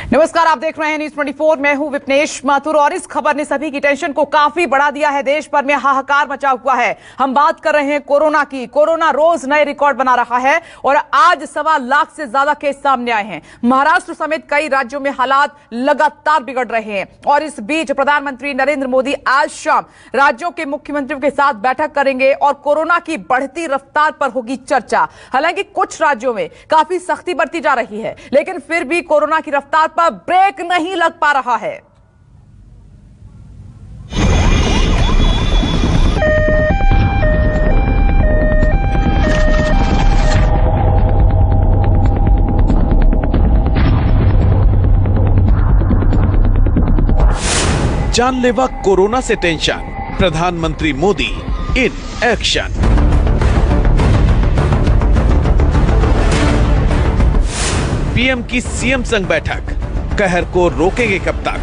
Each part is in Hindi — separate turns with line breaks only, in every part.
नमस्कार, आप देख रहे हैं न्यूज 24। मैं हूं विपनेश माथुर और इस खबर ने सभी की टेंशन को काफी बढ़ा दिया है। देश भर में हाहाकार मचा हुआ है। हम बात कर रहे हैं कोरोना की। कोरोना रोज नए रिकॉर्ड बना रहा है और आज 1.25 लाख से ज्यादा केस सामने आए हैं। महाराष्ट्र समेत कई राज्यों में हालात लगातार बिगड़ रहे हैं और इस बीच प्रधानमंत्री नरेंद्र मोदी आज शाम राज्यों के मुख्यमंत्रियों के साथ बैठक करेंगे और कोरोना की बढ़ती रफ्तार पर होगी चर्चा। हालांकि कुछ राज्यों में काफी सख्ती बरती जा रही है, लेकिन फिर भी कोरोना की रफ्तार पर ब्रेक नहीं लग पा रहा है।
जानलेवा कोरोना से टेंशन, प्रधानमंत्री मोदी इन एक्शन। पीएम की सीएम संग बैठक, कहर को रोकेंगे कब तक?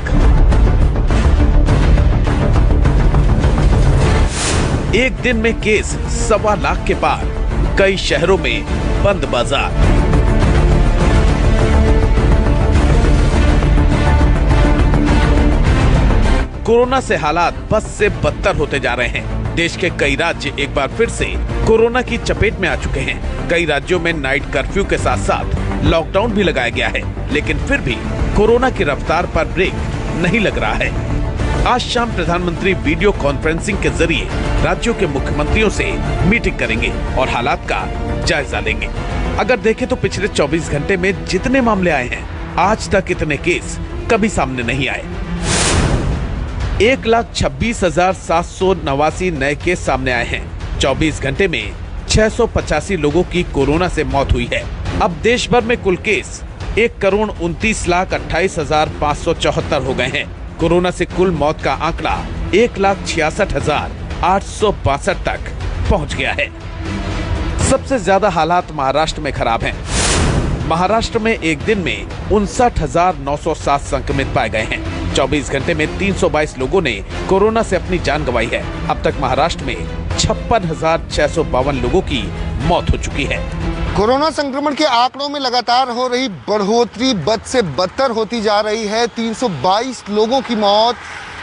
एक दिन में केस 1.25 लाख के पार, कई शहरों में बंद बाजार। कोरोना से हालात बस से बदतर होते जा रहे हैं। देश के कई राज्य एक बार फिर से कोरोना की चपेट में आ चुके हैं। कई राज्यों में नाइट कर्फ्यू के साथ साथ लॉकडाउन भी लगाया गया है, लेकिन फिर भी कोरोना की रफ्तार पर ब्रेक नहीं लग रहा है। आज शाम प्रधानमंत्री वीडियो कॉन्फ्रेंसिंग के जरिए राज्यों के मुख्यमंत्रियों से मीटिंग करेंगे और हालात का जायजा लेंगे। अगर देखें तो पिछले 24 घंटे में जितने मामले आए हैं, आज तक इतने केस कभी सामने नहीं आए। 1,26,789 नए केस सामने आए हैं। 24 घंटे में 685 लोगों की कोरोना से मौत हुई है। अब देश भर में कुल केस 1,29,28,574 हो गए हैं। कोरोना से कुल मौत का आंकड़ा 1,66,862 तक पहुंच गया है। सबसे ज्यादा हालात महाराष्ट्र में खराब हैं। महाराष्ट्र में एक दिन में 59,907 संक्रमित पाए गए हैं। 24 घंटे में 322 लोगों ने कोरोना से अपनी जान गंवाई है। अब तक महाराष्ट्र में 56,652 लोगों की मौत हो चुकी है।
कोरोना संक्रमण के आंकड़ों में लगातार हो रही बढ़ोतरी बद से बदतर होती जा रही है। 322 लोगों की मौत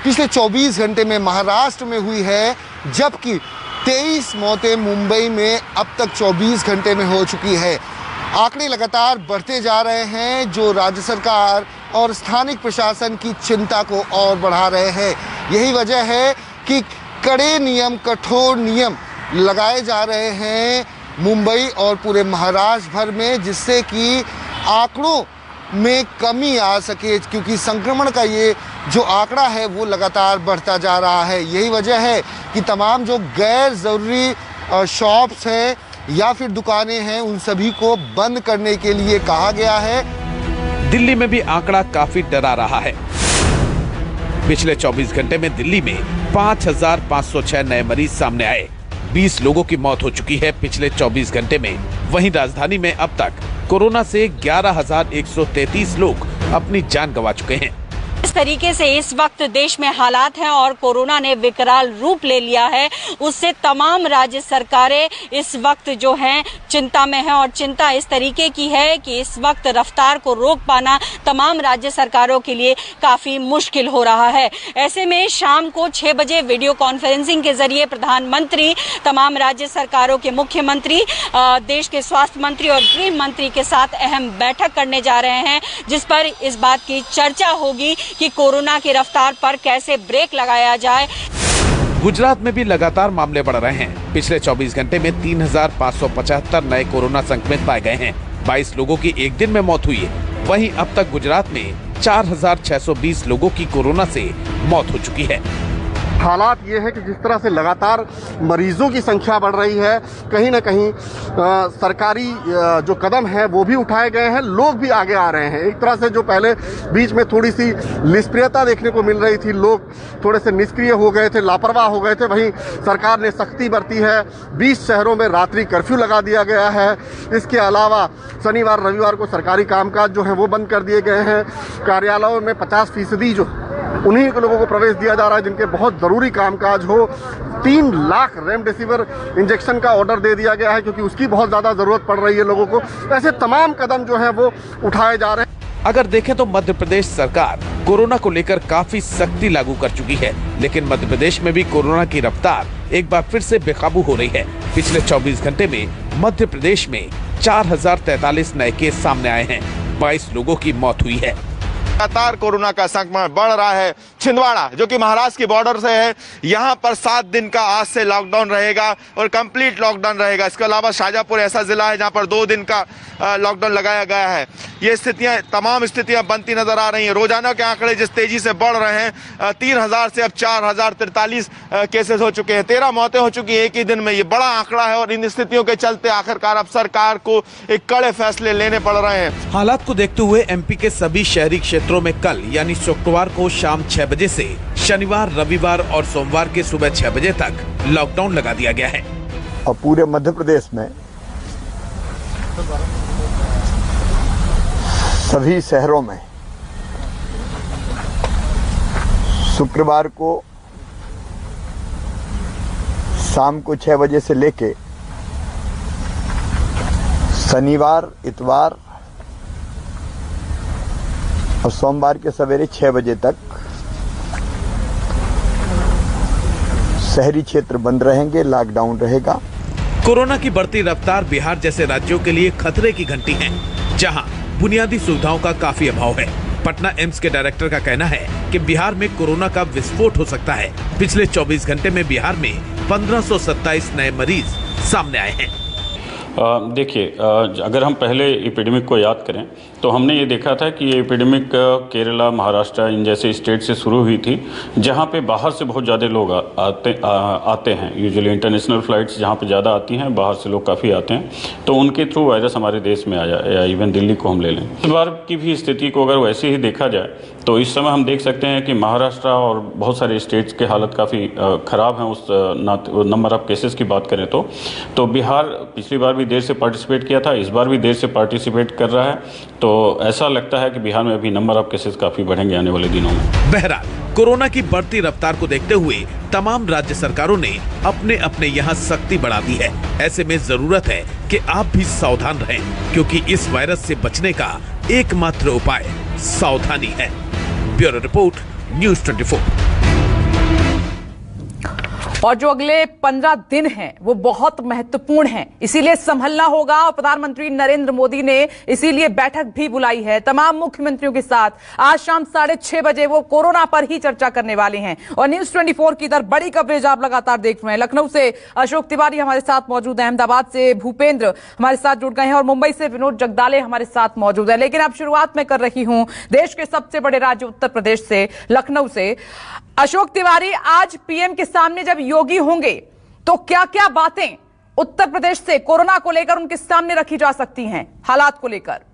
पिछले 24 घंटे में महाराष्ट्र में हुई है, जबकि 23 मौतें मुंबई में अब तक 24 घंटे में हो चुकी है। आंकड़े लगातार बढ़ते जा रहे हैं, जो राज्य सरकार और स्थानिक प्रशासन की चिंता को और बढ़ा रहे हैं। यही वजह है कि कड़े नियम, कठोर नियम लगाए जा रहे हैं मुंबई और पूरे महाराष्ट्र भर में, जिससे कि आंकड़ों में कमी आ सके, क्योंकि संक्रमण का ये जो आंकड़ा है वो लगातार बढ़ता जा रहा है। यही वजह है कि तमाम जो गैर ज़रूरी शॉप्स हैं या फिर दुकानें हैं, उन सभी को बंद करने के लिए कहा गया है।
दिल्ली में भी आंकड़ा काफी डरा रहा है। पिछले 24 घंटे में दिल्ली में 5,506 नए मरीज सामने आए। 20 लोगों की मौत हो चुकी है पिछले 24 घंटे में। वहीं राजधानी में अब तक कोरोना से 11,133 लोग अपनी जान गंवा चुके हैं।
इस तरीके से इस वक्त देश में हालात हैं और कोरोना ने विकराल रूप ले लिया है, उससे तमाम राज्य सरकारें इस वक्त जो हैं चिंता में हैं। और चिंता इस तरीके की है कि इस वक्त रफ्तार को रोक पाना तमाम राज्य सरकारों के लिए काफी मुश्किल हो रहा है। ऐसे में शाम को 6 बजे वीडियो कॉन्फ्रेंसिंग के जरिए प्रधानमंत्री तमाम राज्य सरकारों के मुख्यमंत्री, देश के स्वास्थ्य मंत्री और गृह मंत्री के साथ अहम बैठक करने जा रहे हैं, जिस पर इस बात की चर्चा होगी कि कोरोना की रफ्तार पर कैसे ब्रेक लगाया जाए।
गुजरात में भी लगातार मामले बढ़ रहे हैं। पिछले 24 घंटे में 3,575 नए कोरोना संक्रमित पाए गए हैं। 22 लोगों की एक दिन में मौत हुई है। वहीं अब तक गुजरात में 4,620 लोगों की कोरोना से मौत हो चुकी है।
हालात ये है कि जिस तरह से लगातार मरीजों की संख्या बढ़ रही है, कहीं ना कहीं सरकारी जो कदम है वो भी उठाए गए हैं, लोग भी आगे आ रहे हैं। एक तरह से जो पहले बीच में थोड़ी सी निष्क्रियता देखने को मिल रही थी, लोग थोड़े से निष्क्रिय हो गए थे, लापरवाह हो गए थे, वहीं सरकार ने सख्ती बरती है। 20 शहरों में रात्रि कर्फ्यू लगा दिया गया है। इसके अलावा शनिवार रविवार को सरकारी कामकाज जो है वो बंद कर दिए गए हैं। कार्यालयों में 50% जो उन्हीं लोगों को प्रवेश दिया जा रहा है जिनके बहुत ज़रूरी कामकाज हो। 3 लाख रेमडेसिविर इंजेक्शन का ऑर्डर दे दिया गया है, क्योंकि उसकी बहुत ज़्यादा ज़रूरत पड़ रही है लोगों को। ऐसे तमाम कदम जो हैं वो उठाए जा रहे हैं।
अगर देखें तो मध्य प्रदेश सरकार कोरोना को लेकर काफी सख्ती लागू कर चुकी है, लेकिन मध्य प्रदेश में भी कोरोना की रफ्तार एक बार फिर से बेकाबू हो रही है। पिछले 24 घंटे में मध्य प्रदेश में 4043 नए केस सामने आए हैं। 22 लोगों की मौत हुई है।
लगातार कोरोना का संक्रमण बढ़ रहा है। छिंदवाड़ा जो कि महाराष्ट्र की बॉर्डर से है, यहाँ पर 7 दिन का आज से लॉकडाउन रहेगा और कंप्लीट लॉकडाउन रहेगा। इसके अलावा शाजापुर ऐसा जिला है जहाँ पर 2 दिन का लॉकडाउन लगाया गया है। ये तमाम स्थितियां बनती नजर आ रही हैं। रोजाना के आंकड़े जिस तेजी से बढ़ रहे हैं, 3000 से अब 4043 केसेस हो चुके हैं। 13 मौतें हो चुकी हैं एक ही दिन में। ये बड़ा आंकड़ा है और इन स्थितियों के चलते आखिरकार अब सरकार को एक कड़े फैसले लेने पड़ रहे हैं।
हालात को देखते हुए एमपी के सभी शहरी क्षेत्रों में कल यानी शुक्रवार को शाम 6 बजे से शनिवार, रविवार और सोमवार के सुबह 6 बजे तक लॉकडाउन लगा दिया गया है।
और पूरे मध्य प्रदेश में सभी शहरों में शुक्रवार को शाम को 6 बजे से लेके शनिवार, इतवार और सोमवार के सवेरे 6 बजे तक शहरी क्षेत्र बंद रहेंगे, लॉकडाउन रहेगा।
कोरोना की बढ़ती रफ्तार बिहार जैसे राज्यों के लिए खतरे की घंटी है, जहां बुनियादी सुविधाओं का काफी अभाव है। पटना एम्स के डायरेक्टर का कहना है कि बिहार में कोरोना का विस्फोट हो सकता है। पिछले 24 घंटे में बिहार में 1527 नए मरीज सामने आए हैं।
देखिए, अगर हम पहले एपिडेमिक को याद करें तो हमने ये देखा था कि ये एपिडेमिक केरला, महाराष्ट्र इन जैसे स्टेट से शुरू हुई थी, जहाँ पे बाहर से बहुत ज़्यादा लोग आते हैं। यूजुअली इंटरनेशनल फ़्लाइट्स जहाँ पे ज़्यादा आती हैं, बाहर से लोग काफ़ी आते हैं, तो उनके थ्रू वायरस हमारे देश में आया। या इवन दिल्ली को हम ले लें, इस बार की भी स्थिति को अगर वैसे ही देखा जाए तो इस समय हम देख सकते हैं कि महाराष्ट्र और बहुत सारे स्टेट्स के हालत काफ़ी ख़राब हैं। उस नंबर ऑफ केसेस की बात करें तो बिहार पिछली बार भी देर से पार्टिसिपेट किया था, इस बार भी देर से पार्टिसिपेट कर रहा है। तो ऐसा लगता है कि बिहार में अभी नंबर ऑफ केसेस काफी बढ़ेंगे आने वाले दिनों में।
बहरहाल कोरोना की बढ़ती रफ्तार को देखते हुए तमाम राज्य सरकारों ने अपने अपने यहाँ सख्ती बढ़ा दी है। ऐसे में जरूरत है कि आप भी सावधान रहें, क्योंकि इस वायरस से बचने का एकमात्र उपाय सावधानी है। Bureau report, news 24।
और जो अगले 15 दिन हैं वो बहुत महत्वपूर्ण हैं, इसीलिए संभलना होगा। और प्रधानमंत्री नरेंद्र मोदी ने इसीलिए बैठक भी बुलाई है तमाम मुख्यमंत्रियों के साथ। आज शाम 6:30 बजे वो कोरोना पर ही चर्चा करने वाले हैं। और न्यूज़ 24 की इधर बड़ी कवरेज आप लगातार देख रहे हैं। लखनऊ से अशोक तिवारी हमारे साथ मौजूद है, अहमदाबाद से भूपेंद्र हमारे साथ जुड़ गए हैं और मुंबई से विनोद जगदाले हमारे साथ मौजूद है। लेकिन अब शुरुआत में कर रही हूं देश के सबसे बड़े राज्य उत्तर प्रदेश से, लखनऊ से। अशोक तिवारी, आज पीएम के सामने जब योगी होंगे तो क्या क्या बातें उत्तर प्रदेश से कोरोना को लेकर उनके सामने रखी जा सकती हैं, हालात को लेकर?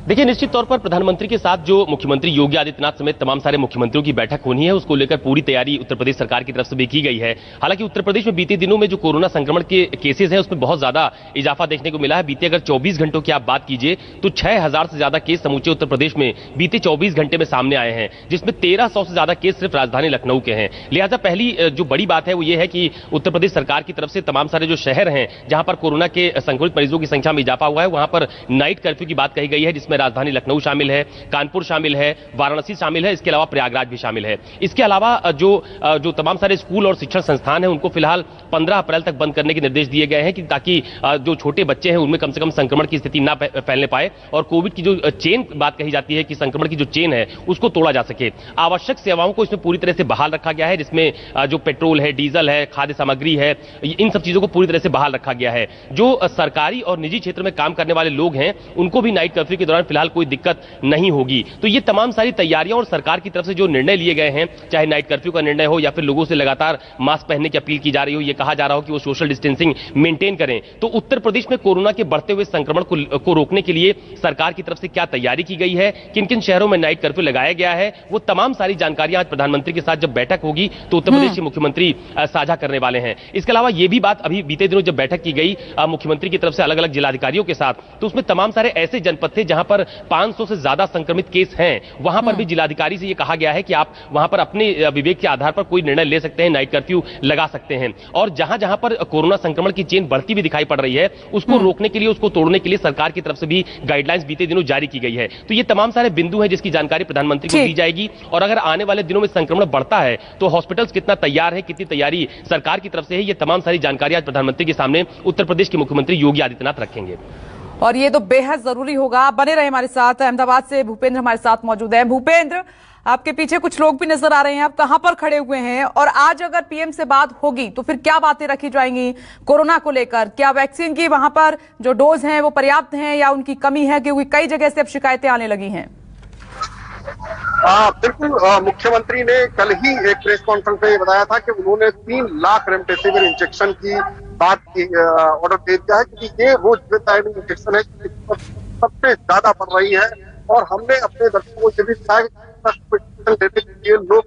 देखिए, निश्चित तौर पर प्रधानमंत्री के साथ जो मुख्यमंत्री योगी आदित्यनाथ समेत तमाम सारे मुख्यमंत्रियों की बैठक होनी है, उसको लेकर पूरी तैयारी उत्तर प्रदेश सरकार की तरफ से भी की गई है। हालांकि उत्तर प्रदेश में बीते दिनों में जो कोरोना संक्रमण के केसेस हैं उसमें बहुत ज्यादा इजाफा देखने को मिला है। बीते अगर 24 घंटों की आप बात कीजिए तो 6000 से ज्यादा केस समूचे उत्तर प्रदेश में बीते 24 घंटे में सामने आए हैं, जिसमें 1300 से ज्यादा केस सिर्फ राजधानी लखनऊ के हैं। लिहाजा पहली जो बड़ी बात है वो ये है कि उत्तर प्रदेश सरकार की तरफ से तमाम सारे जो शहर हैं जहां पर कोरोना के संक्रमित मरीजों की संख्या में इजाफा हुआ है, वहां पर नाइट कर्फ्यू की बात कही गई है, जिसमें राजधानी लखनऊ शामिल है, कानपुर शामिल है, वाराणसी शामिल है, इसके अलावा प्रयागराज भी शामिल है। इसके अलावा जो तमाम सारे स्कूल और शिक्षण संस्थान हैं उनको फिलहाल 15 अप्रैल तक बंद करने के निर्देश दिए गए हैं, कि ताकि जो छोटे बच्चे हैं उनमें कम से कम संक्रमण की स्थिति ना फैलने पाए और कोविड की जो चेन बात कही जाती है कि संक्रमण की जो चेन है उसको तोड़ा जा सके। आवश्यक सेवाओं को इसमें पूरी तरह से बहाल रखा गया है, जिसमें जो पेट्रोल है, डीजल है, खाद्य सामग्री है, इन सब चीजों को पूरी तरह से बहाल रखा गया है। जो सरकारी और निजी क्षेत्र में काम करने वाले लोग हैं उनको भी नाइट कर्फ्यू के दौरान फिलहाल कोई दिक्कत नहीं होगी। तो ये तमाम सारी तैयारियां और सरकार की तरफ से जो निर्णय लिए गए हैं, चाहे नाइट कर्फ्यू का निर्णय हो या फिर लोगों से लगातार मास्क पहनने की अपील की जा रही हो, ये कहा जा रहा हो कि वो सोशल डिस्टेंसिंग मेंटेन करें, तो उत्तर प्रदेश में कोरोना के बढ़ते हुए संक्रमण को रोकने के लिए सरकार की तरफ से क्या तैयारी की गई है, किन किन शहरों में नाइट कर्फ्यू लगाया गया है, वो तमाम सारी जानकारियां आज प्रधानमंत्री के साथ जब बैठक होगी तो उत्तर प्रदेश के मुख्यमंत्री साझा करने वाले हैं। इसके अलावा यह भी बात अभी बीते दिनों जब बैठक की गई मुख्यमंत्री की तरफ से अलग अलग जिलाधिकारियों के साथ, तो उसमें तमाम सारे ऐसे जनपद थे जहां पर पर 500 से ज्यादा संक्रमित केस हैं, वहां पर भी जिलाधिकारी से यह कहा गया है कि आप वहां पर अपने विवेक के आधार पर कोई निर्णय ले सकते हैं, नाइट कर्फ्यू लगा सकते हैं। और जहां जहां पर कोरोना संक्रमण की चेन बढ़ती भी दिखाई पड़ रही है, उसको रोकने के लिए, उसको तोड़ने के लिए सरकार की तरफ से भी गाइडलाइंस बीते दिनों जारी की गई है। तो ये तमाम सारे बिंदु हैं जिसकी जानकारी प्रधानमंत्री को दी जाएगी। और अगर आने वाले दिनों में संक्रमण बढ़ता है तो हॉस्पिटल्स कितना तैयार है, कितनी तैयारी सरकार की तरफ से है, ये तमाम सारी जानकारी आज प्रधानमंत्री के सामने उत्तर प्रदेश के मुख्यमंत्री योगी आदित्यनाथ रखेंगे।
और ये तो बेहद जरूरी होगा। बने रहे हमारे साथ। अहमदाबाद से भूपेंद्र हमारे साथ मौजूद है। भूपेंद्र, आपके पीछे कुछ लोग भी नजर आ रहे हैं, आप कहां पर खड़े हुए हैं? और आज अगर पीएम से बात होगी तो फिर क्या बातें रखी जाएंगी कोरोना को लेकर? क्या वैक्सीन की वहां पर जो डोज हैं वो पर्याप्त हैं या उनकी कमी है? क्योंकि कई जगह से अब शिकायतें आने लगी हैं।
बिल्कुल, मुख्यमंत्री ने कल ही एक प्रेस कॉन्फ्रेंस में बताया था कि उन्होंने 3 लाख रेमडेसिविर इंजेक्शन की बात की, ऑर्डर दे दिया है, क्योंकि ये वो जीवनदायिनी इंजेक्शन है सबसे ज्यादा बढ़ रही है। और हमने अपने दर्शकों को ये भी बताया देने के लिए लोग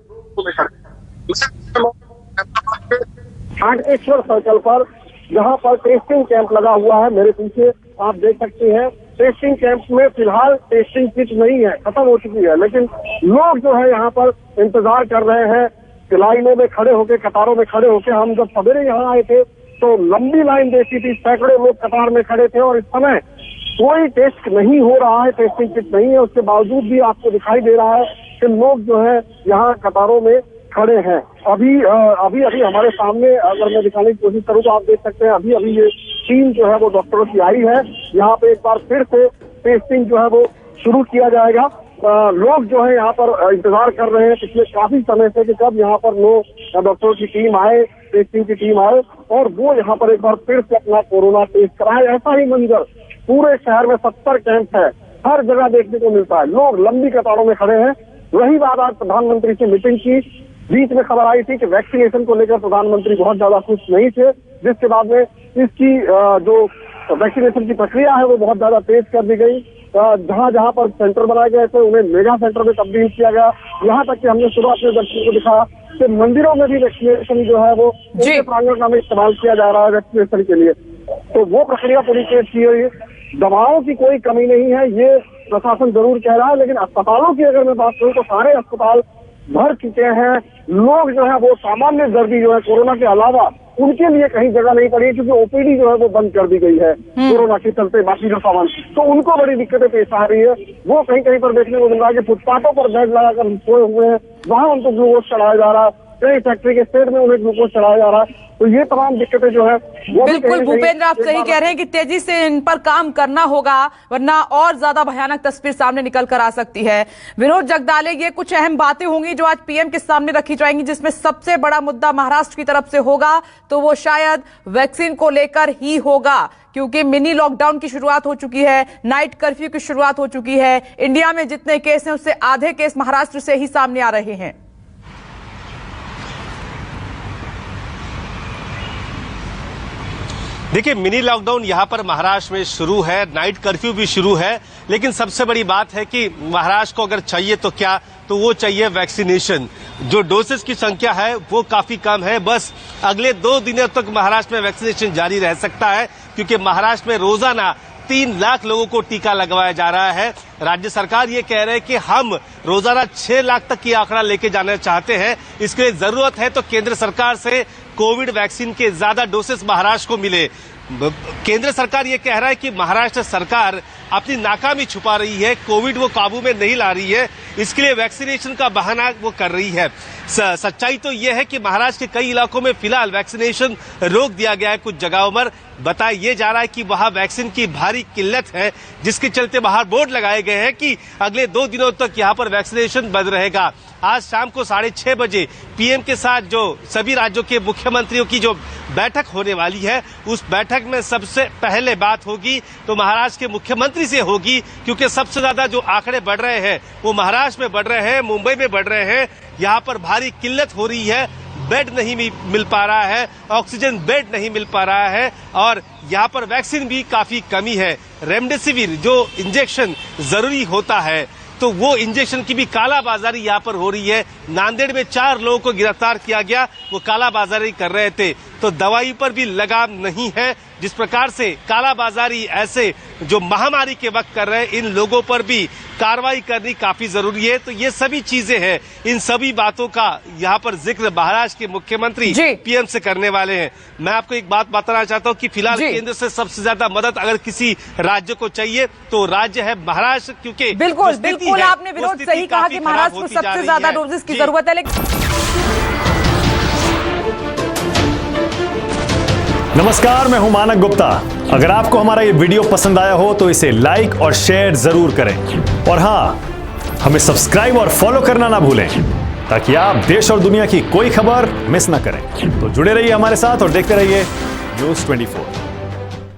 हाटकेश्वर सर्कल पर जहां पर टेस्टिंग कैंप लगा हुआ है, मेरे पीछे आप देख सकते हैं। टेस्टिंग कैंप में फिलहाल टेस्टिंग किट नहीं है, खत्म हो चुकी है, लेकिन लोग जो है यहाँ पर इंतजार कर रहे हैं लाइनों में खड़े होके, कतारों में खड़े होके। हम जब सवेरे यहाँ आए थे तो लंबी लाइन देखी थी, सैकड़ों लोग कतार में खड़े थे और इस समय कोई टेस्ट नहीं हो रहा है, टेस्टिंग किट नहीं है। उसके बावजूद भी आपको दिखाई दे रहा है कि लोग जो है यहाँ कतारों में खड़े हैं। अभी हमारे सामने अगर मैं दिखाने की कोशिश करूँ तो आप देख सकते हैं अभी ये टीम जो है वो डॉक्टरों की आई है। यहाँ पे एक बार फिर से टेस्टिंग जो है वो शुरू किया जाएगा। लोग जो है यहाँ पर इंतजार कर रहे हैं पिछले काफी समय से कि कब यहाँ पर लोग डॉक्टरों की टीम आए, टेस्टिंग की टीम आए और वो यहाँ पर एक बार फिर से अपना कोरोना टेस्ट कराए। ऐसा ही मंजर पूरे शहर में 70 कैंप है, हर जगह देखने को मिलता है। लोग लंबी कतारों में खड़े हैं। वही बात आज प्रधानमंत्री से मीटिंग की, बीच में खबर आई थी कि वैक्सीनेशन को लेकर प्रधानमंत्री बहुत ज्यादा खुश नहीं थे, जिसके बाद में इसकी जो वैक्सीनेशन की प्रक्रिया है वो बहुत ज्यादा तेज कर दी गई। जहां जहां पर सेंटर बनाए गए थे उन्हें मेगा सेंटर में तब्दील किया गया। यहाँ तक कि हमने सुबह अपने दर्शकों को दिखाया कि मंदिरों में भी वैक्सीनेशन जो है वो उनके प्रांगण में इस्तेमाल किया जा रहा है वैक्सीनेशन के लिए। तो वो प्रक्रिया पूरी तेज की हुई है। दवाओं की कोई कमी नहीं है, ये प्रशासन जरूर कह रहा है, लेकिन अस्पतालों की अगर मैं बात करूं तो सारे अस्पताल भर चुके हैं। लोग जो है वो सामान्य दर्दी जो है कोरोना के अलावा उनके लिए कहीं जगह नहीं पड़ी, क्योंकि ओपीडी जो है वो बंद कर दी गई है कोरोना के चलते। बाकी जो सामान तो उनको बड़ी दिक्कतें पेश आ रही है। वो कहीं कहीं पर देखने को मिल रहा है कि फुटपाथों पर बेड लगाकर सोए हुए हैं, वहां उनको ग्लूकोज चढ़ाया जा रहा है, कई फैक्ट्री के शेड में उन्हें ग्लूकोज चढ़ाया जा रहा है। तो ये तमाम दिक्कतें जो है वो
बिल्कुल भूपेंद्र, आप सही कह रहे हैं कि तेजी से इन पर काम करना होगा, वरना और ज्यादा भयानक तस्वीर सामने निकल कर आ सकती है। विनोद जगदाले, ये कुछ अहम बातें होंगी जो आज पीएम के सामने रखी जाएंगी, जिसमें सबसे बड़ा मुद्दा महाराष्ट्र की तरफ से होगा तो वो शायद वैक्सीन को लेकर ही होगा, क्योंकि मिनी लॉकडाउन की शुरुआत हो चुकी है, नाइट कर्फ्यू की शुरुआत हो चुकी है। इंडिया में जितने केस हैं उससे आधे केस महाराष्ट्र से ही सामने आ रहे हैं।
देखिए, मिनी लॉकडाउन यहाँ पर महाराष्ट्र में शुरू है, नाइट कर्फ्यू भी शुरू है, लेकिन सबसे बड़ी बात है कि महाराष्ट्र को अगर चाहिए तो क्या, तो वो चाहिए वैक्सीनेशन। जो डोसेस की संख्या है वो काफी कम है। बस अगले 2 दिनों तक महाराष्ट्र में वैक्सीनेशन जारी रह सकता है, क्योंकि महाराष्ट्र में रोजाना 3 लाख लोगों को टीका लगवाया जा रहा है। राज्य सरकार ये कह रहे हैं कि हम रोजाना 6 लाख तक की आंकड़ा लेके जाना चाहते हैं। इसके लिए जरूरत है तो केंद्र सरकार से कोविड वैक्सीन के ज्यादा डोसेस महाराष्ट्र को मिले। केंद्र सरकार ये कह रहा है कि महाराष्ट्र सरकार अपनी नाकामी छुपा रही है, कोविड वो काबू में नहीं ला रही है, इसके लिए वैक्सीनेशन का बहाना वो कर रही है। सच्चाई तो ये है कि महाराष्ट्र के कई इलाकों में फिलहाल वैक्सीनेशन रोक दिया गया है। कुछ जगहों पर बताया ये जा रहा है कि वहां वैक्सीन की भारी किल्लत है, जिसके चलते बाहर बोर्ड लगाए गए हैं कि अगले 2 दिनों तक यहां पर वैक्सीनेशन बंद रहेगा। आज शाम को 6:30 बजे पीएम के साथ जो सभी राज्यों के मुख्यमंत्रियों की जो बैठक होने वाली है, उस बैठक में सबसे पहले बात होगी तो महाराष्ट्र के मुख्यमंत्री से होगी, क्योंकि सबसे ज्यादा जो आंकड़े बढ़ रहे हैं वो महाराष्ट्र में बढ़ रहे हैं, मुंबई में बढ़ रहे हैं। यहाँ पर भारी किल्लत हो रही है, बेड नहीं मिल पा रहा है, ऑक्सीजन बेड नहीं मिल पा रहा है और यहाँ पर वैक्सीन भी काफी कमी है। रेमडेसिविर जो इंजेक्शन जरूरी होता है तो वो इंजेक्शन की भी कालाबाजारी यहाँ पर हो रही है। नांदेड़ में 4 लोगों को गिरफ्तार किया गया, वो कालाबाजारी कर रहे थे। तो दवाई पर भी लगाम नहीं है। जिस प्रकार से कालाबाजारी ऐसे जो महामारी के वक्त कर रहे हैं, इन लोगों पर भी कार्रवाई करनी काफी जरूरी है। तो ये सभी चीजें हैं, इन सभी बातों का यहाँ पर जिक्र महाराष्ट्र के मुख्यमंत्री पीएम से करने वाले हैं। मैं आपको एक बात बताना चाहता हूँ कि फिलहाल केंद्र से सबसे ज्यादा मदद अगर किसी राज्य को चाहिए तो राज्य है महाराष्ट्र, क्योंकि
बिल्कुल आपने विरोध सही कहा कि महाराष्ट्र को सबसे ज्यादा डोजेस की जरूरत है। लेकिन
नमस्कार, मैं हूं मानक गुप्ता। अगर आपको हमारा ये वीडियो पसंद आया हो तो इसे लाइक और शेयर जरूर करें, और हां, हमें सब्सक्राइब और फॉलो करना ना भूलें ताकि आप देश और दुनिया की कोई खबर मिस ना करें। तो जुड़े रहिए हमारे साथ और देखते रहिए न्यूज़ 24।